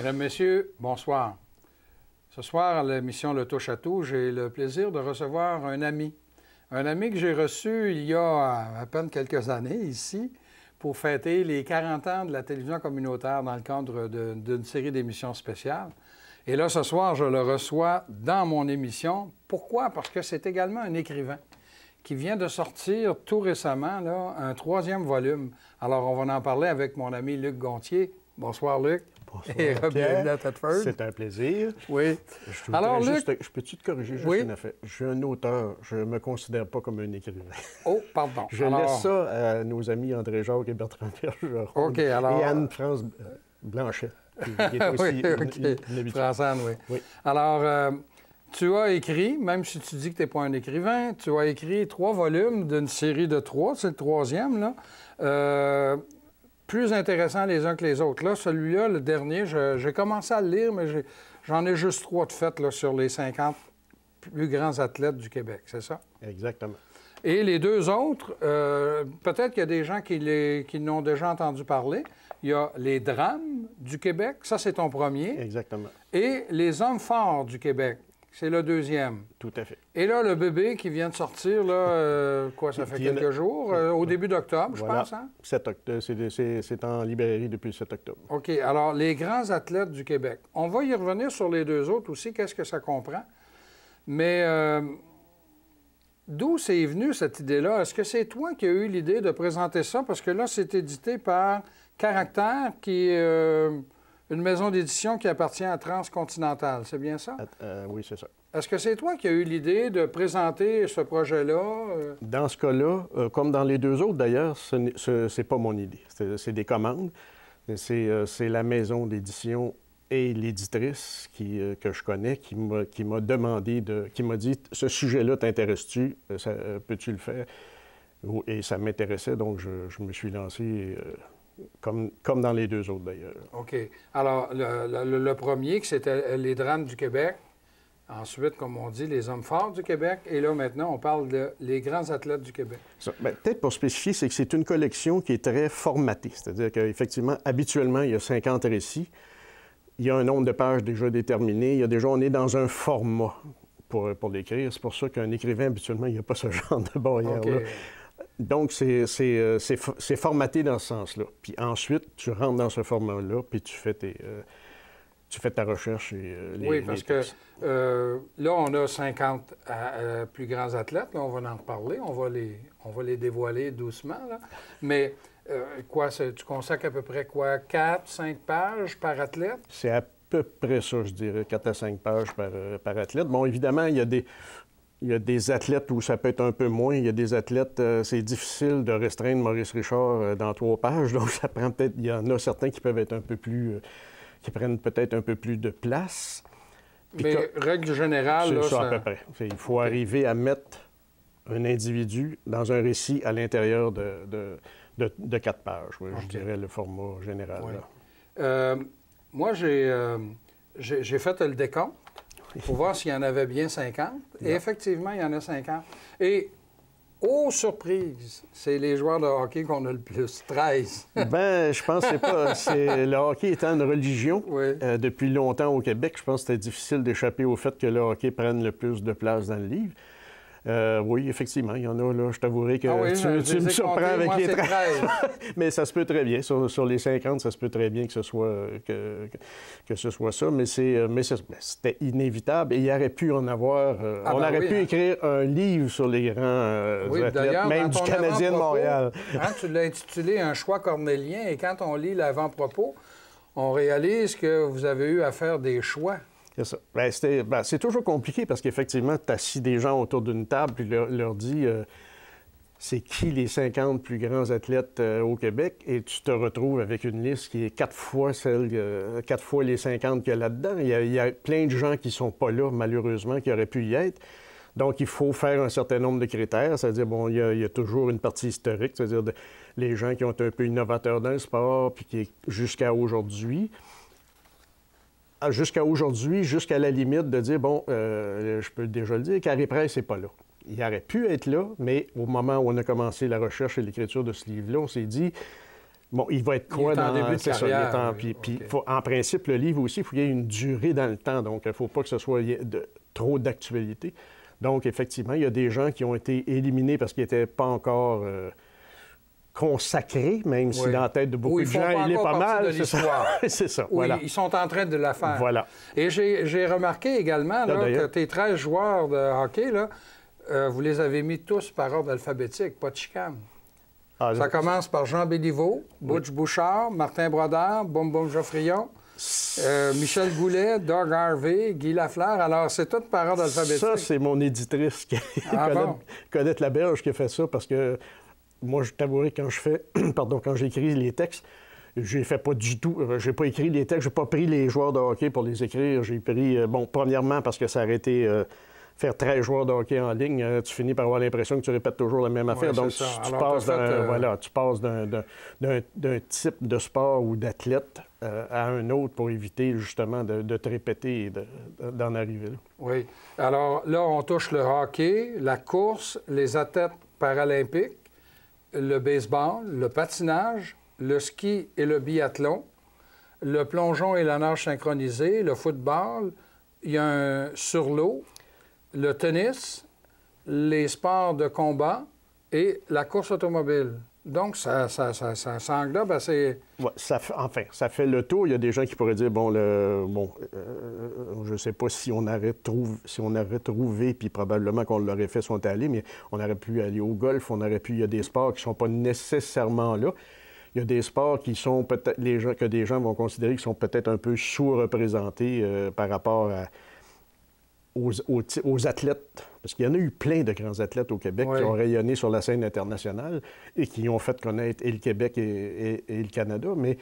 Mesdames, Messieurs, bonsoir. Ce soir, à l'émission Le Touche à tout, j'ai le plaisir de recevoir un ami. Un ami que j'ai reçu il y a à peine quelques années ici pour fêter les 40 ans de la télévision communautaire dans le cadre d'une série d'émissions spéciales. Et là, ce soir, je le reçois dans mon émission. Pourquoi? Parce que c'est également un écrivain qui vient de sortir tout récemment là, un 3e volume. Alors, on va en parler avec mon ami Luc Gontier. Bonsoir, Luc. Bonsoir, et bienvenue à Thetford. C'est un plaisir. Oui. Alors, Luc... Je peux-tu te corriger juste une affaire? Je suis un auteur. Je ne me considère pas comme un écrivain. Oh, pardon. Je laisse ça à nos amis André Jacques et Bertrand Bergeron. OK, alors... Et Anne-France Blanchet, qui est aussi une habitude. France-Anne, oui. Alors, tu as écrit, même si tu dis que tu n'es pas un écrivain, tu as écrit 3 volumes d'une série de 3. C'est le 3e, là. Plus intéressants les uns que les autres. Là, celui-là, le dernier, j'ai commencé à le lire, mais j'en ai juste 3 de fait là, sur les 50 plus grands athlètes du Québec, c'est ça? Exactement. Et les 2 autres, peut-être qu'il y a des gens qui n'ont déjà entendu parler. Il y a les drames du Québec, ça c'est ton premier. Exactement. Et les hommes forts du Québec, c'est le 2e. Tout à fait. Et là, le bébé qui vient de sortir, là, ça fait quelques jours, au début d'octobre, je pense, hein? 7 octobre. C'est en librairie depuis le 7 octobre. OK. Alors, les grands athlètes du Québec. On va y revenir sur les 2 autres aussi, qu'est-ce que ça comprend. Mais d'où c'est venu cette idée-là? Est-ce que c'est toi qui as eu l'idée de présenter ça? Parce que là, c'est édité par Caractère, qui est une maison d'édition qui appartient à Transcontinental. C'est bien ça? Oui, c'est ça. Est-ce que c'est toi qui as eu l'idée de présenter ce projet-là? Dans ce cas-là, comme dans les 2 autres d'ailleurs, ce n'est pas mon idée. C'est des commandes. C'est la maison d'édition et l'éditrice que je connais qui m'a demandé, qui m'a dit « Ce sujet-là, t'intéresse-tu? Peux-tu le faire? » Et ça m'intéressait, donc je me suis lancé... Comme dans les 2 autres, d'ailleurs. OK. Alors, le premier, c'était les drames du Québec. Ensuite, comme on dit, les hommes forts du Québec. Et là, maintenant, on parle de les grands athlètes du Québec. Peut-être pour spécifier, c'est que c'est une collection qui est très formatée. C'est-à-dire qu'effectivement, habituellement, il y a 50 récits. Il y a un nombre de pages déjà déterminé. On est dans un format pour l'écrire. C'est pour ça qu'un écrivain, habituellement, il n'y a pas ce genre de barrière-là. Okay. Donc, c'est formaté dans ce sens-là. Puis ensuite, tu rentres dans ce format-là, puis tu fais ta recherche et oui, parce que là, on a 50 plus grands athlètes. Là, on va en reparler. On va les dévoiler doucement. Là. Mais tu consacres à peu près 4, 5 pages par athlète? C'est à peu près ça, je dirais, 4 à 5 pages par athlète. Bon, évidemment, il y a des athlètes où ça peut être un peu moins. Il y a des athlètes, c'est difficile de restreindre Maurice Richard dans 3 pages. Donc, ça prend peut-être... Il y en a certains qui peuvent être un peu plus... qui prennent peut-être un peu plus de place. Mais règle générale... C'est là, ça, à peu près. Il faut arriver à mettre un individu dans un récit à l'intérieur de 4 pages. Oui, je dirais le format général. Oui. Là. Moi, j'ai fait le décompte pour voir s'il y en avait bien 50. Et effectivement, il y en a 50. Et, oh, surprise, c'est les joueurs de hockey qu'on a le plus, 13. Bien, je pense que le hockey étant une religion oui. Depuis longtemps au Québec, je pense que c'était difficile d'échapper au fait que le hockey prenne le plus de place dans le livre. Oui, effectivement, il y en a, là, je t'avouerai que tu me surprends avec les 13. Mais ça se peut très bien. Sur les 50, ça se peut très bien que ce soit, que ce soit ça. Mais c'était inévitable. Et il aurait pu en avoir... on aurait pu écrire un livre sur les grands athlètes, même du Canadien de Montréal. Tu l'as intitulé « Un choix cornélien ». Et quand on lit l'avant-propos, on réalise que vous avez eu à faire des choix. C'est ça. C'est toujours compliqué parce qu'effectivement, tu assis des gens autour d'une table puis leur dis c'est qui les 50 plus grands athlètes au Québec et tu te retrouves avec une liste qui est 4 fois les 50 qu'il y a là-dedans. Il y a plein de gens qui ne sont pas là, malheureusement, qui auraient pu y être. Donc, il faut faire un certain nombre de critères. C'est-à-dire, bon, il y a toujours une partie historique, c'est-à-dire les gens qui ont été un peu innovateurs dans le sport puis qui, jusqu'à aujourd'hui, jusqu'à la limite de dire, bon, je peux déjà le dire, Carey Price n'est pas là. Il aurait pu être là, mais au moment où on a commencé la recherche et l'écriture de ce livre-là, on s'est dit, Bon, il va être quoi il est en début de c'est ça, carrière. Puis, en principe, le livre aussi, il faut qu'il y ait une durée dans le temps. Donc, il ne faut pas que ce soit trop d'actualité. Donc, effectivement, il y a des gens qui ont été éliminés parce qu'ils n'étaient pas encore consacrés, même si dans la tête de beaucoup de gens, il est pas mal. C'est ça. C'est ça, Oui, voilà. ils sont en train de la faire. Voilà. Et j'ai remarqué également là, que tes 13 joueurs de hockey, là, vous les avez mis tous par ordre alphabétique, pas de chicane. Ça commence par Jean Béliveau, Butch Bouchard, Martin Brodeur, Boum Boum Geoffrion, Michel Goulet, Doug Harvey, Guy Lafleur. Alors, c'est tout par ordre alphabétique. Ça, c'est mon éditrice, Colette Laberge, qui a fait ça, parce que moi, je t'avouerai, quand quand j'écris les textes, j'ai fait pas du tout. J'ai pas écrit les textes, j'ai pas pris les joueurs de hockey pour les écrire. J'ai pris, premièrement, parce que ça aurait été faire 13 joueurs de hockey en ligne, tu finis par avoir l'impression que tu répètes toujours la même affaire. Donc, tu passes d'un type de sport ou d'athlète à un autre pour éviter justement de te répéter et d'en arriver là. Oui. Alors là, on touche le hockey, la course, les athlètes paralympiques, le baseball, le patinage, le ski et le biathlon, le plongeon et la nage synchronisée, le football, il y a un sur l'eau, le tennis, les sports de combat et la course automobile. Donc, ça englobe assez... Ouais, ça fait le tour. Il y a des gens qui pourraient dire, je ne sais pas si on aurait trouvé, puis probablement qu'on l'aurait fait si on était allé, mais on aurait pu aller au golf, il y a des sports qui ne sont pas nécessairement là. Il y a des sports qui sont peut-être, que des gens vont considérer qui sont peut-être un peu sous-représentés par rapport aux athlètes, parce qu'il y en a eu plein de grands athlètes au Québec qui ont rayonné sur la scène internationale et qui ont fait connaître et le Québec et le Canada, mais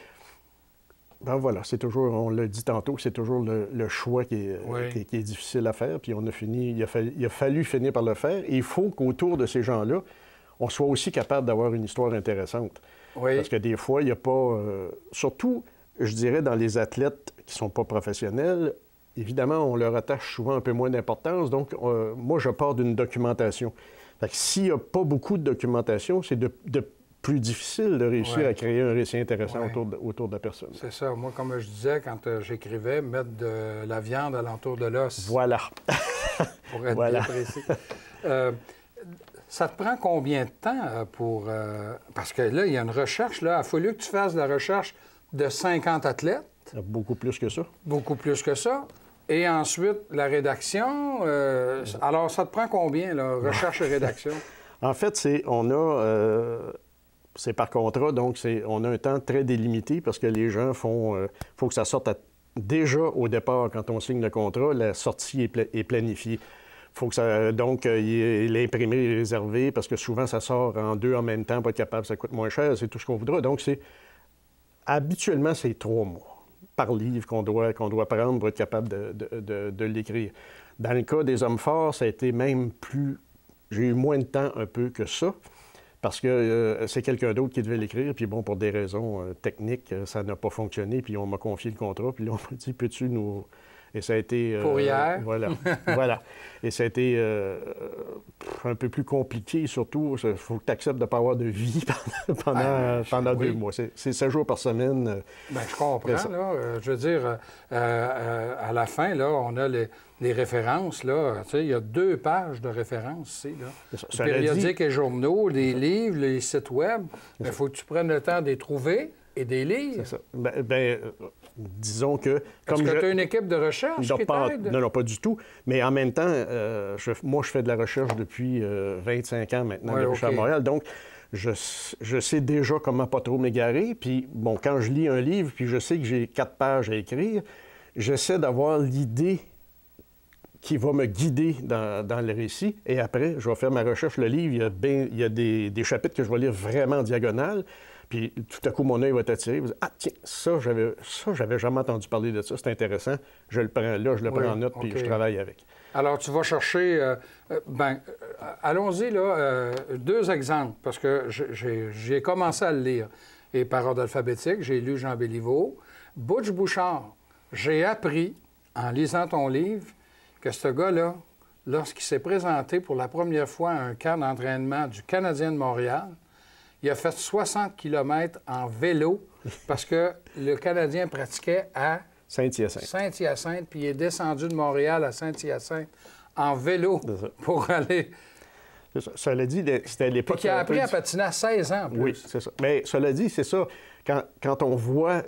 voilà, c'est toujours, on l'a dit tantôt, c'est toujours le choix qui est difficile à faire, puis il a fallu finir par le faire, et il faut qu'autour de ces gens-là, on soit aussi capable d'avoir une histoire intéressante. Oui. Parce que des fois, il n'y a pas... surtout, je dirais, dans les athlètes qui ne sont pas professionnels, évidemment, on leur attache souvent un peu moins d'importance. Donc, moi, je pars d'une documentation. Fait que s'il n'y a pas beaucoup de documentation, c'est de plus difficile de réussir à créer un récit intéressant autour de la personne. C'est ça. Moi, comme je disais, quand j'écrivais, mettre de la viande alentour de l'os. Voilà. Pour être bien précis. Ça te prend combien de temps pour... parce que là, il y a une recherche, là. Il a fallu que tu fasses de la recherche de 50 athlètes. Beaucoup plus que ça. Beaucoup plus que ça. Et ensuite, la rédaction. Alors, ça te prend combien, là, recherche et rédaction? En fait, c'est par contrat, donc on a un temps très délimité parce que les gens font... faut que ça sorte déjà au départ, quand on signe le contrat, la sortie est planifiée. Faut que ça... Donc, l'imprimerie est réservée parce que souvent, ça sort en deux en même temps, pas être capable, ça coûte moins cher, c'est tout ce qu'on voudra. Donc, habituellement, c'est 3 mois par livre qu'on doit prendre pour être capable de l'écrire. Dans le cas des Hommes forts, ça a été même plus... J'ai eu moins de temps un peu que ça, parce que c'est quelqu'un d'autre qui devait l'écrire, puis bon, pour des raisons techniques, ça n'a pas fonctionné, puis on m'a confié le contrat, puis là, on m'a dit, peux-tu nous... Et ça a été... pour hier. Voilà, voilà. Et ça a été un peu plus compliqué, surtout. Il faut que tu acceptes de ne pas avoir de vie pendant 2 mois. C'est 7 jours par semaine. Bien, je comprends, là. Je veux dire, à la fin, là, on a les références, là. Tu sais, il y a 2 pages de références ici, là. Périodiques et journaux, les livres, les sites web. Mais il faut que tu prennes le temps de les trouver et des lire. C'est ça. Disons que... Est-ce que tu as une équipe de recherche qui t'aide? Non, pas du tout. Mais en même temps, moi, je fais de la recherche depuis 25 ans maintenant, depuis à Montréal. Donc, je sais déjà comment pas trop m'égarer. Puis, bon, quand je lis un livre, puis je sais que j'ai 4 pages à écrire, j'essaie d'avoir l'idée qui va me guider dans le récit. Et après, je vais faire ma recherche. Le livre, il y a des chapitres que je vais lire vraiment en diagonale. Puis tout à coup, mon œil va être attiré. Ah, tiens, j'avais jamais entendu parler de ça. C'est intéressant. Je le prends là, je le prends en note, puis je travaille avec. Alors, tu vas chercher... allons-y, là, 2 exemples, parce que j'ai commencé à le lire. Et par ordre alphabétique, j'ai lu Jean Béliveau. Butch Bouchard, j'ai appris, en lisant ton livre, que ce gars-là, lorsqu'il s'est présenté pour la première fois à un camp d'entraînement du Canadien de Montréal, Il a fait 60 km en vélo parce que le Canadien pratiquait à Saint-Hyacinthe. Saint-Hyacinthe, puis il est descendu de Montréal à Saint-Hyacinthe en vélo pour aller... C'est ça. Cela dit, c'était l'époque... Puis qui a appris à patiner à 16 ans en plus. Oui, c'est ça. Mais cela dit, c'est ça. Quand on voit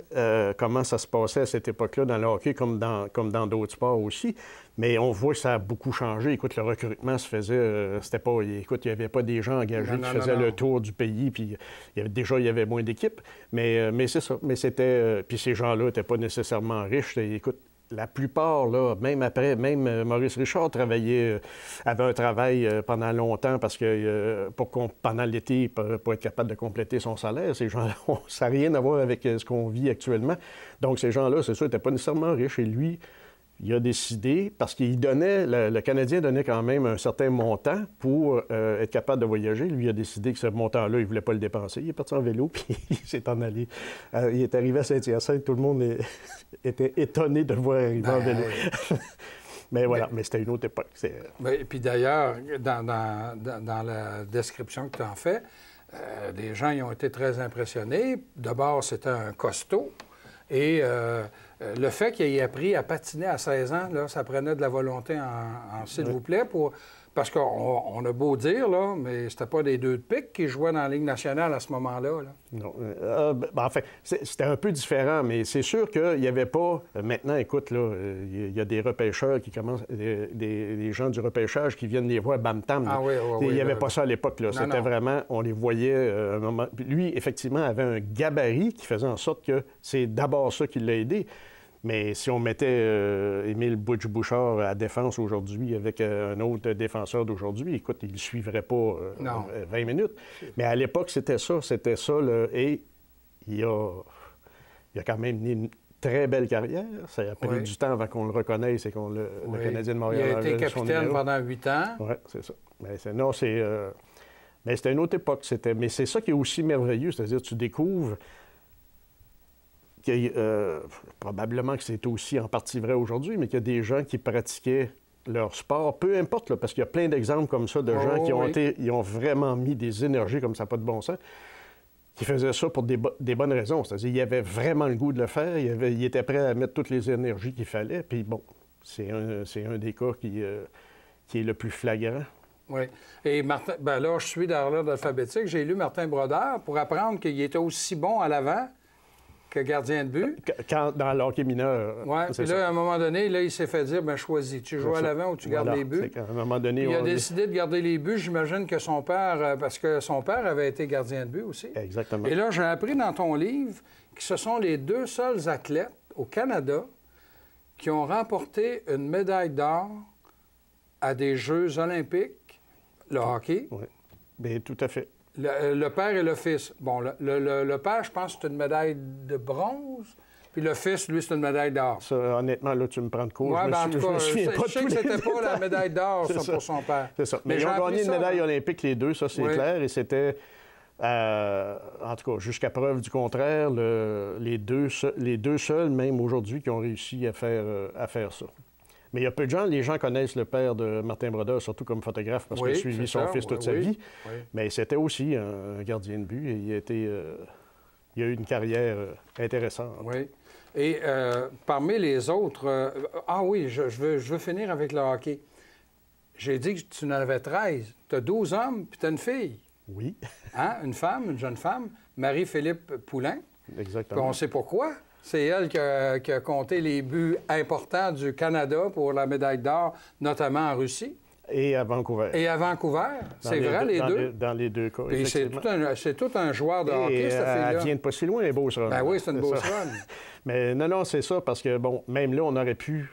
comment ça se passait à cette époque-là dans le hockey, comme dans d'autres sports aussi, mais on voit que ça a beaucoup changé. Écoute, le recrutement se faisait... c'était pas... Écoute, il n'y avait pas des gens engagés qui faisaient le tour du pays, puis il y avait moins d'équipes. Mais c'est ça. Mais c'était... puis ces gens-là n'étaient pas nécessairement riches. Et, écoute, la plupart, là, même Maurice Richard avait un travail pendant longtemps parce que pendant l'été, pour être capable de compléter son salaire. Ces gens-là, ça n'a rien à voir avec ce qu'on vit actuellement. Donc, ces gens-là, c'est sûr, n'étaient pas nécessairement riches. Et lui, il a décidé, parce qu'il donnait, le Canadien donnait quand même un certain montant pour être capable de voyager. Lui, il a décidé que ce montant-là, il ne voulait pas le dépenser. Il est parti en vélo, puis il s'est en allé. Il est arrivé à Saint-Hyacinthe, tout le monde était étonné de le voir arriver en vélo. Mais voilà, mais c'était une autre époque. Et puis d'ailleurs, dans la description que tu en fais, les gens y ont été très impressionnés. D'abord, c'était un costaud. Et le fait qu'il ait appris à patiner à 16 ans, là, ça prenait de la volonté s'il vous plaît, parce qu'on a beau dire, là, mais c'était pas des deux de pique qui jouaient dans la Ligue nationale à ce moment-là. Là. Non. En fait, c'était un peu différent, mais c'est sûr qu'il n'y avait pas... Maintenant, écoute, là, il y a des repêcheurs qui commencent... Des gens du repêchage qui viennent les voir bam-tam. Ah oui, oui, il n'y avait pas ça à l'époque. Là. C'était vraiment... On les voyait un moment... Lui, effectivement, avait un gabarit qui faisait en sorte que c'est d'abord ça qui l'a aidé. Mais si on mettait Émile Butch-Bouchard à défense aujourd'hui avec un autre défenseur d'aujourd'hui, écoute, il ne suivrait pas 20 minutes. Mais à l'époque, c'était ça. Et il a quand même une très belle carrière. Ça a pris du temps avant qu'on le reconnaisse et qu'on le Canadien de Montréal... Il a été capitaine pendant 8 ans. Oui, c'est ça. Mais c'était une autre époque. Mais c'est ça qui est aussi merveilleux, c'est-à-dire tu découvres... probablement que c'est aussi en partie vrai aujourd'hui, mais qu'il y a des gens qui pratiquaient leur sport, peu importe, là, parce qu'il y a plein d'exemples comme ça de gens qui ont vraiment mis des énergies comme ça, pas de bon sens, qui faisaient ça pour des bonnes raisons. C'est-à-dire qu'il avait vraiment le goût de le faire, il était prêt à mettre toutes les énergies qu'il fallait, puis bon, c'est un des cas qui est le plus flagrant. Oui. Et Martin, là, je suis dans l'ordre alphabétique, j'ai lu Martin Brodeur pour apprendre qu'il était aussi bon à l'avant que gardien de but. Dans l'hockey mineur. Oui, puis là, à un moment donné, là, il s'est fait dire, choisis, tu joues à l'avant ou tu gardes les buts. À un moment donné, il a décidé de garder les buts, j'imagine que son père, parce que son père avait été gardien de but aussi. Exactement. Et là, j'ai appris dans ton livre que ce sont les 2 seuls athlètes au Canada qui ont remporté une médaille d'or à des Jeux olympiques, le hockey. Oui, bien, tout à fait. Le père et le fils. Bon, le père, je pense que c'est une médaille de bronze, puis le fils, lui, c'est une médaille d'or. Ça, honnêtement, là, tu me prends de court. Oui, en tout cas, je sais que c'était pas la médaille d'or pour son père. C'est ça. Mais ils ont gagné une médaille olympique, les deux, ça, c'est clair, et c'était... en tout cas, jusqu'à preuve du contraire, les deux seuls, même aujourd'hui, qui ont réussi à faire ça. Mais il y a peu de gens, les gens connaissent le père de Martin Brodeur, surtout comme photographe, parce qu'il a suivi son fils toute sa vie. Oui. Mais c'était aussi un gardien de but et il a eu une carrière intéressante. Oui. Et parmi les autres... je veux finir avec le hockey. J'ai dit que tu en avais 13. Tu as 12 hommes, puis tu as une fille. Oui. Hein? Une jeune femme, Marie-Philippe Poulain. Exactement. On sait pourquoi. C'est elle qui a compté les buts importants du Canada pour la médaille d'or, notamment en Russie. Et à Vancouver. C'est vrai, les deux? Dans les deux cas, et c'est tout un joueur de hockey, cette fille-là. Elle vient de pas si loin, les Beaucerons. Ben oui, c'est une Beauceronne. Mais non, c'est ça, parce que, bon, même là, on aurait pu...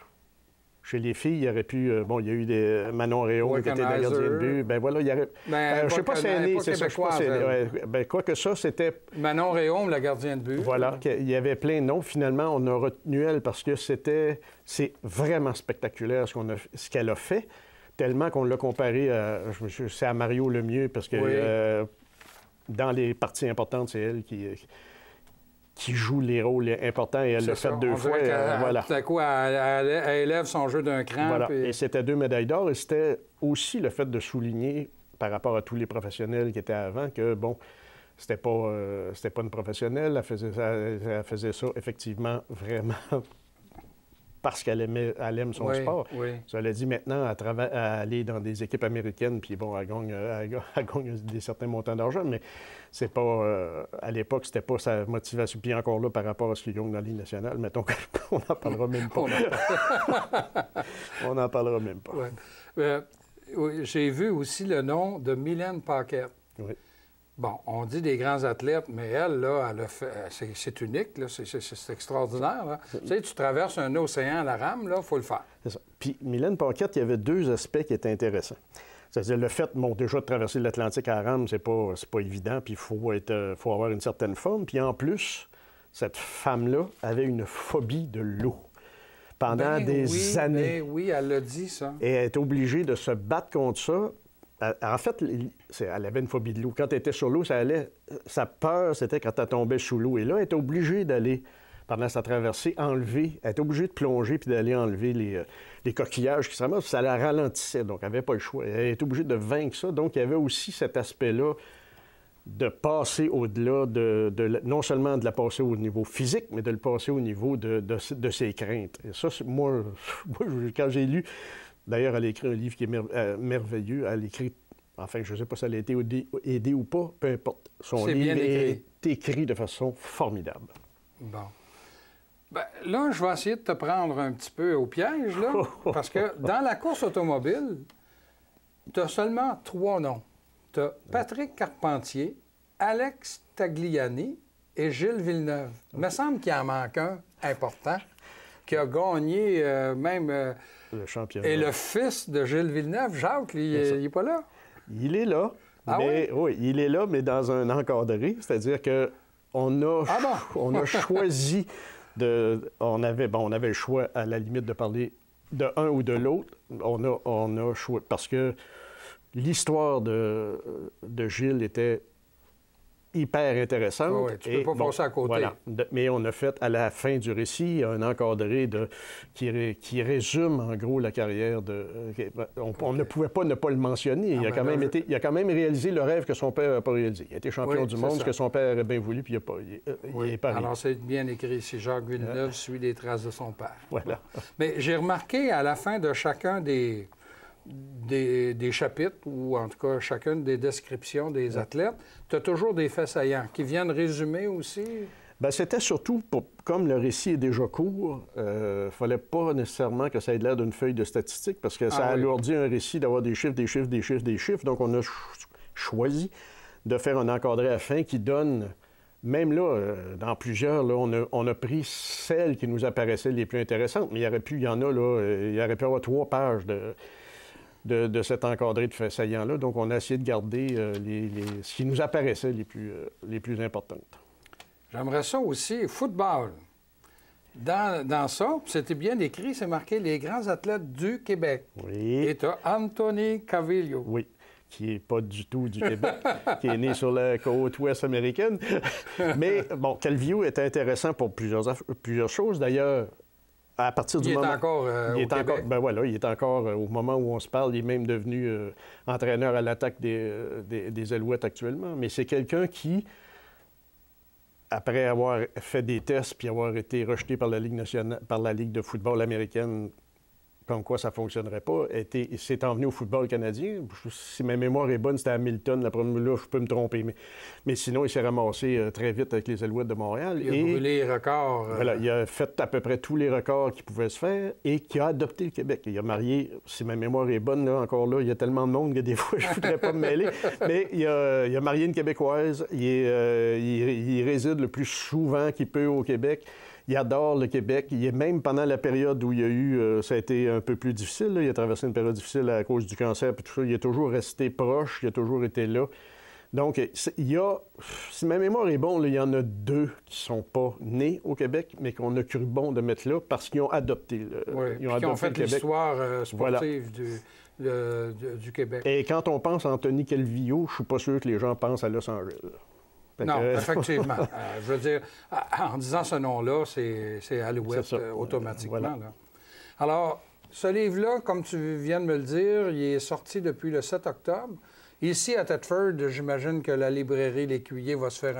Chez les filles, il y aurait pu... il y a eu des Manon Réaume qui était la gardienne de but. Ben voilà, il y aurait... je ne sais pas si elle est... C'est ça, je sais pas si elle... quoi que ça, c'était... Manon Réaume, la gardienne de but. Voilà, il y avait plein de noms. Finalement, on a retenu elle parce que c'est vraiment spectaculaire ce qu'elle a fait, tellement qu'on l'a comparé c'est à Mario Lemieux, parce que dans les parties importantes, c'est elle qui joue les rôles importants et elle l'a fait 2 fois. Voilà. Tout à coup, elle élève son jeu d'un cran. Voilà. Et c'était 2 médailles d'or. Et c'était aussi le fait de souligner, par rapport à tous les professionnels qui étaient avant, que, bon, c'était pas une professionnelle. Elle faisait ça effectivement vraiment parce qu'elle aime son sport. Oui. Cela dit, maintenant, à aller dans des équipes américaines, puis bon, elle gagne certains montants d'argent, mais c'est pas... à l'époque, c'était pas sa motivation. Puis encore là, par rapport à ce qu'il gagne dans la Ligue nationale, mettons qu'on n'en parlera même pas. On n'en parlera même pas. Oui. J'ai vu aussi le nom de Mylène Paquette. Oui. Bon, on dit des grands athlètes, mais elle, là, elle a fait... C'est unique, là. C'est extraordinaire, là. Tu sais, tu traverses un océan à la rame, là, il faut le faire. C'est ça. Puis, Mylène Paquette, il y avait deux aspects qui étaient intéressants. C'est-à-dire le fait, bon, déjà de traverser l'Atlantique à la rame, c'est pas évident, puis il faut avoir une certaine forme. Puis en plus, cette femme-là avait une phobie de l'eau pendant des années. Oui, elle l'a dit, ça. Et elle est obligée de se battre contre ça. En fait, elle avait une phobie de l'eau. Quand elle était sur l'eau, sa peur, c'était quand elle tombait sous l'eau. Et là, elle était obligée d'aller, pendant sa traversée, elle était obligée de plonger puis d'aller enlever les coquillages qui se ramassent. Ça la ralentissait, donc elle n'avait pas le choix. Elle était obligée de vaincre ça. Donc, il y avait aussi cet aspect-là de passer au-delà non seulement de la passer au niveau physique, mais de le passer au niveau de ses craintes. Et ça, moi, quand j'ai lu... D'ailleurs, elle a écrit un livre qui est merveilleux. Elle écrit, enfin, je ne sais pas si elle a été aidée ou pas, peu importe. Son livre est écrit de façon formidable. Bon. Bien, là, je vais essayer de te prendre un petit peu au piège, là, parce que dans la course automobile, tu as seulement 3 noms. Tu as Patrick Carpentier, Alex Tagliani et Gilles Villeneuve. Il me semble qu'il en manque un important qui a gagné même... le championnat. Et le fils de Gilles Villeneuve, Jacques, il n'est pas là? Il est là. Oui, il est là, mais dans un encadré. C'est-à-dire qu'on a choisi on avait le choix, à la limite, de parler de un ou de l'autre. On a choisi... Parce que l'histoire de Gilles était hyper intéressante. Oui, tu ne peux pas passer à côté. Voilà. Mais on a fait, à la fin du récit, un encadré qui résume, en gros, la carrière de... On ne pouvait pas ne pas le mentionner. Il a quand même réalisé le rêve que son père n'a pas réalisé. Il a été champion du monde, ce que son père aurait bien voulu, puis il n'est pas arrivé. Alors, c'est bien écrit ici. Jacques Villeneuve suit les traces de son père. Voilà. Mais j'ai remarqué, à la fin de chacun des chapitres, ou en tout cas chacune des descriptions des athlètes, tu as toujours des faits saillants qui viennent résumer aussi? Bien, c'était surtout, comme le récit est déjà court, il ne fallait pas nécessairement que ça ait l'air d'une feuille de statistiques, parce que ça alourdit un récit d'avoir des chiffres, des chiffres, des chiffres, des chiffres. Donc, on a choisi de faire un encadré à la fin qui donne... Même là, dans plusieurs, là, on a pris celles qui nous apparaissaient les plus intéressantes, mais il y aurait pu avoir 3 pages de cet encadré de faits saillants-là. Donc, on a essayé de garder ce qui nous apparaissait les plus importantes. J'aimerais ça aussi, football. Dans ça, c'était bien écrit, c'est marqué « Les grands athlètes du Québec ». Oui. Et tu as Anthony Calvillo. Oui, qui n'est pas du tout du Québec, qui est né sur la côte ouest américaine. Mais, bon, Calvillo était intéressant pour plusieurs choses. D'ailleurs, à partir du moment... Il est encore au Québec. Ben voilà, il est encore, au moment où on se parle, il est même devenu entraîneur à l'attaque des Alouettes actuellement. Mais c'est quelqu'un qui, après avoir fait des tests puis avoir été rejeté par la Ligue nationale, par la Ligue de football américaine, comme quoi ça ne fonctionnerait pas, s'est envenu au football canadien. Si ma mémoire est bonne, c'était à Hamilton. La première, là, je peux me tromper. Mais sinon, il s'est ramassé très vite avec les Alouettes de Montréal. Il a brûlé les records. Voilà, il a fait à peu près tous les records qui pouvaient se faire et qui a adopté le Québec. Il a marié, si ma mémoire est bonne, là, encore là, il y a tellement de monde que des fois, je ne voudrais pas me mêler. Mais il a marié une Québécoise. Il réside le plus souvent qu'il peut au Québec. Il adore le Québec. Même pendant la période où il y a eu... ça a été un peu plus difficile. Là. Il a traversé une période difficile à cause du cancer et tout ça. Il a toujours resté proche. Il a toujours été là. Donc, il y a... Si ma mémoire est bonne, il y en a 2 qui ne sont pas nés au Québec, mais qu'on a cru bon de mettre là parce qu'ils ont adopté ils ont fait l'histoire sportive du Québec. Et quand on pense à Anthony Calvillo, je ne suis pas sûr que les gens pensent à Los Angeles. Non, effectivement. Je veux dire, en disant ce nom-là, c'est Alouette automatiquement. Voilà. Là. Alors, ce livre-là, comme tu viens de me le dire, il est sorti depuis le 7 octobre. Ici, à Thetford, j'imagine que la librairie L'Écuyer se fait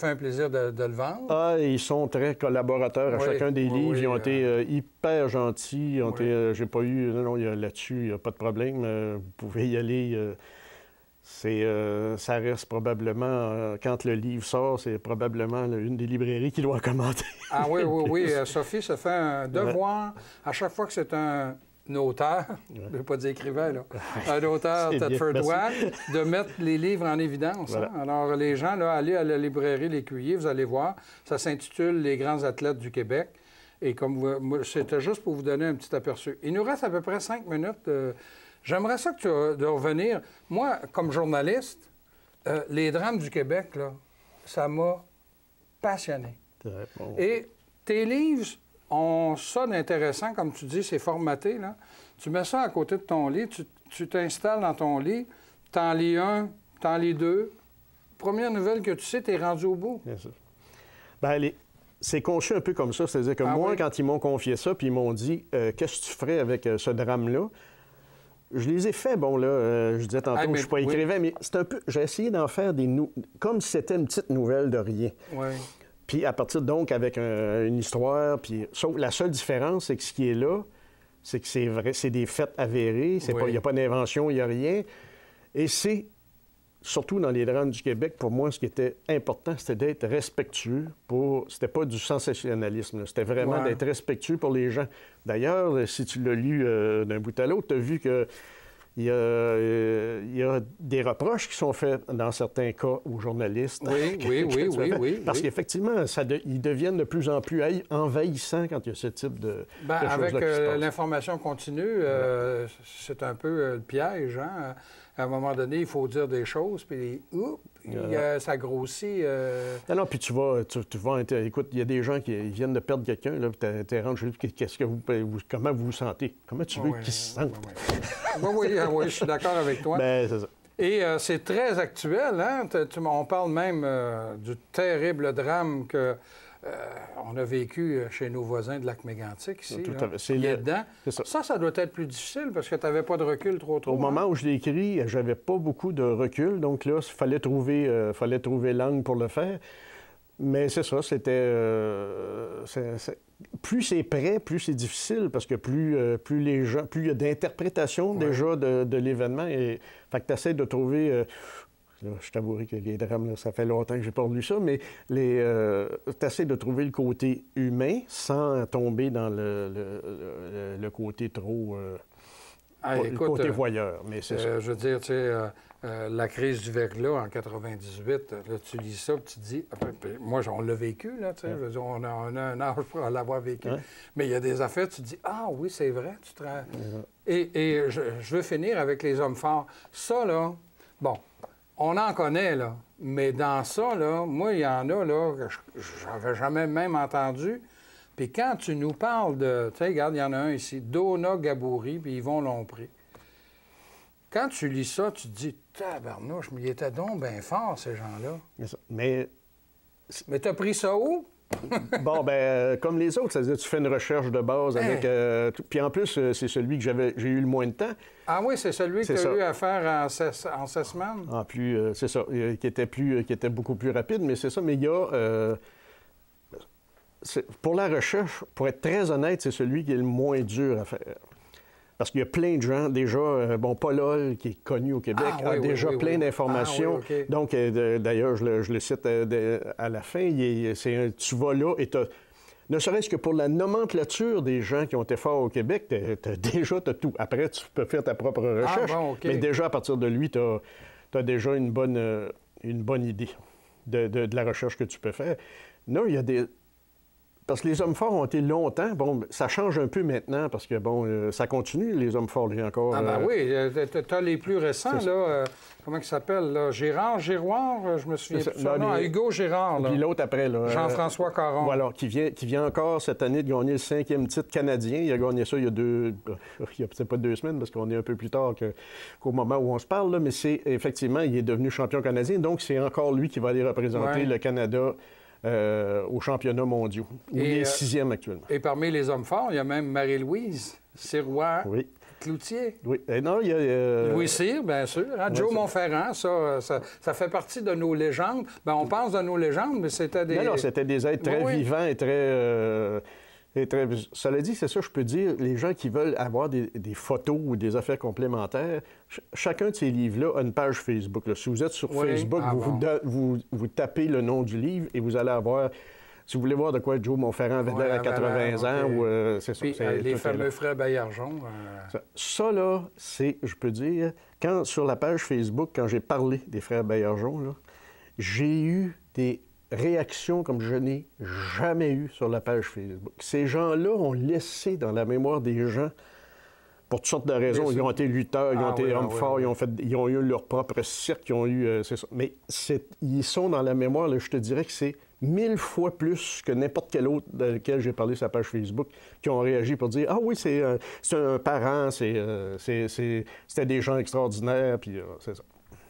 un plaisir de le vendre. Ah, ils sont très collaborateurs à chacun des livres. Ils ont été hyper gentils. J'ai pas eu... Non, là-dessus, il n'y a pas de problème. Vous pouvez y aller. Ça reste probablement, quand le livre sort, c'est probablement une des librairies qui doit commenter. Ah oui, oui, oui. Sophie se fait un devoir, à chaque fois que c'est un auteur, je ne veux pas dire écrivain, là, un auteur thetfordois, de mettre les livres en évidence. Voilà. Hein? Alors, les gens, là, allez à la librairie L'Écuyer, vous allez voir, ça s'intitule « Les grands athlètes du Québec ». Et comme c'était juste pour vous donner un petit aperçu. Il nous reste à peu près 5 minutes. J'aimerais ça de revenir. Moi, comme journaliste, les drames du Québec, là, ça m'a passionné. Bon. Et tes livres ont ça d'intéressant, comme tu dis, c'est formaté, là. Tu mets ça à côté de ton lit, tu t'installes dans ton lit, t'en lis un, t'en lis deux. Première nouvelle que tu sais, t'es rendu au bout. Bien sûr. Bien, c'est conçu un peu comme ça. C'est-à-dire que moi, quand ils m'ont confié ça, puis ils m'ont dit qu'est-ce que tu ferais avec ce drame-là? Je les ai faits, bon, là, je disais tantôt que je ne suis pas écrivain, mais c'est un peu... J'ai essayé d'en faire comme si c'était une petite nouvelle de rien. Oui. Puis à partir, donc, avec une histoire, puis... Sauf la seule différence, c'est que ce qui est là, c'est que c'est vrai, c'est des faits avérés, il n'y a pas d'invention, il n'y a rien. Et c'est, surtout dans les drames du Québec, pour moi, ce qui était important, c'était d'être respectueux C'était pas du sensationnalisme, c'était vraiment d'être respectueux pour les gens. D'ailleurs, si tu l'as lu d'un bout à l'autre, tu as vu que il y a des reproches qui sont faits dans certains cas aux journalistes. Oui. Parce qu'effectivement, ils deviennent de plus en plus envahissants quand il y a ce type de choses-là qui se passent. Avec l'information continue, c'est un peu le piège, hein? À un moment donné, il faut dire des choses, puis ça grossit. Non, puis tu vas écoute, il y a des gens qui viennent de perdre quelqu'un, là, puis t'es rendu, comment vous vous sentez? Comment tu veux qu'ils se sentent? Oui, je suis d'accord avec toi. Bien, c'est ça. Et c'est très actuel, hein? On parle même du terrible drame qu'on a vécu chez nos voisins de Lac-Mégantic, ici. Tout à fait. C'est dedans. Ça doit être plus difficile parce que tu n'avais pas de recul trop. Au moment où je l'ai écrit, j'avais pas beaucoup de recul. Donc là, il fallait trouver l'angle pour le faire. Mais c'est ça, c'était... plus c'est près, plus c'est difficile parce que plus il y a d'interprétation déjà de l'événement. Fait que tu essaies de trouver... Là, je t'avouerai que les drames, là, ça fait longtemps que j'ai pas lu ça, mais tu essaies de trouver le côté humain sans tomber dans le côté trop... le côté voyeur, mais c'est ça. Je veux dire, tu sais, la crise du verglas en 98, là, tu lis ça, puis tu te dis... Moi, on l'a vécu, là, tu sais, je veux dire, on a un âge pour l'avoir vécu. Mais il y a des affaires, tu te dis, ah oui, c'est vrai, Et je veux finir avec les hommes forts. Ça, là, bon... On en connaît, là. Mais dans ça, là, moi, il y en a, là, que j'avais jamais même entendu. Puis quand tu nous parles de... Tu sais, regarde, il y en a un ici, Dona Gabouri, puis Yvon Lompré. Quand tu lis ça, tu te dis, tabarnouche, mais il était donc bien fort, ces gens-là. Mais t'as pris ça où? Bon, ben comme les autres, c'est-à-dire tu fais une recherche de base avec... Puis en plus, c'est celui que j'ai eu le moins de temps. Ah oui, c'est celui que tu as eu à faire en 16 semaines? En plus, c'est ça, qui était beaucoup plus rapide, mais c'est ça. Mais il y a... pour la recherche, pour être très honnête, c'est celui qui est le moins dur à faire. Parce qu'il y a plein de gens, déjà, Paul Hall, qui est connu au Québec, a déjà plein d'informations. Donc, d'ailleurs, je le cite à la fin, tu vas là et ne serait-ce que pour la nomenclature des gens qui ont été forts au Québec, t'as tout. Après, tu peux faire ta propre recherche, mais déjà, à partir de lui, tu as déjà une bonne idée de la recherche que tu peux faire. Là, il y a des... Parce que les hommes forts ont été longtemps. Bon, ça change un peu maintenant parce que, bon, ça continue, les hommes forts, encore. Ah, ben oui. Tu as les plus récents, là. Comment il s'appelle, là? Giroir, je me souviens plus de son nom. Hugo Girard, là. Puis l'autre après, là. Jean-François Caron. Voilà, qui vient encore cette année de gagner le 5e titre canadien. Il a gagné ça il y a peut-être pas 2 semaines parce qu'on est un peu plus tard qu'au moment où on se parle, là. Mais c'est, effectivement, il est devenu champion canadien. Donc, c'est encore lui qui va aller représenter le Canada aux championnats mondiaux, où il est 6e actuellement. Et parmi les hommes forts, il y a même Marie-Louise Sirois Cloutier. Oui. Et non, il y a... Louis Cyr, bien sûr. Hein? Joe Monferrand, ça fait partie de nos légendes. Bien, on pense de nos légendes, mais c'était des... Non, c'était des êtres très vivants et très... Cela dit, c'est ça, je peux dire, les gens qui veulent avoir des photos ou des affaires complémentaires, chacun de ces livres-là a une page Facebook. Là. Si vous êtes sur Facebook, vous tapez le nom du livre et vous allez avoir... Si vous voulez voir de quoi Joe Monferrand avait l'air à 80 ans, ou c'est ça. Puis, les fameux frères Baillargeon. Ça, là, c'est, je peux dire, sur la page Facebook, quand j'ai parlé des frères Baillargeon, là, j'ai eu des réactions comme je n'ai jamais eu sur la page Facebook. Ces gens-là ont laissé dans la mémoire des gens, pour toutes sortes de raisons, ils ont été lutteurs, ils ont été hommes forts, ils ont eu leur propre cirque, ils ont eu... c'est ça. Mais ils sont dans la mémoire, là, je te dirais que c'est 1000 fois plus que n'importe quel autre dans lequel j'ai parlé sur la page Facebook, qui ont réagi pour dire « Ah oui, c'est un parent, c'était des gens extraordinaires, puis c'est ça. »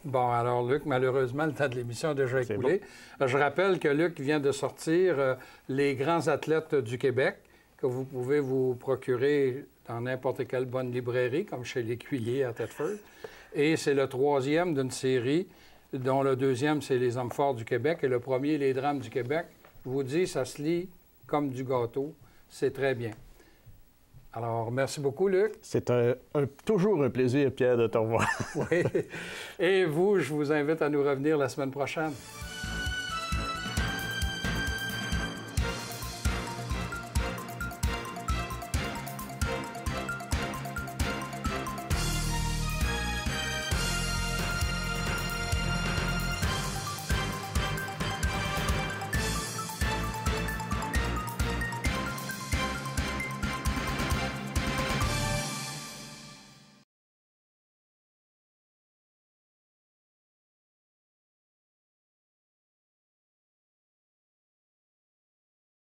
Bon, alors, Luc, malheureusement, le temps de l'émission a déjà écoulé. Bon. Je rappelle que Luc vient de sortir Les grands athlètes du Québec, que vous pouvez vous procurer dans n'importe quelle bonne librairie, comme chez l'Écuyer à Thetford. Et c'est le 3e d'une série, dont le 2e, c'est Les hommes forts du Québec, et le premier, Les drames du Québec. Je vous dis, ça se lit comme du gâteau. C'est très bien. Alors, merci beaucoup, Luc. C'est toujours un plaisir, Pierre, de te revoir. Oui. Et vous, je vous invite à nous revenir la semaine prochaine.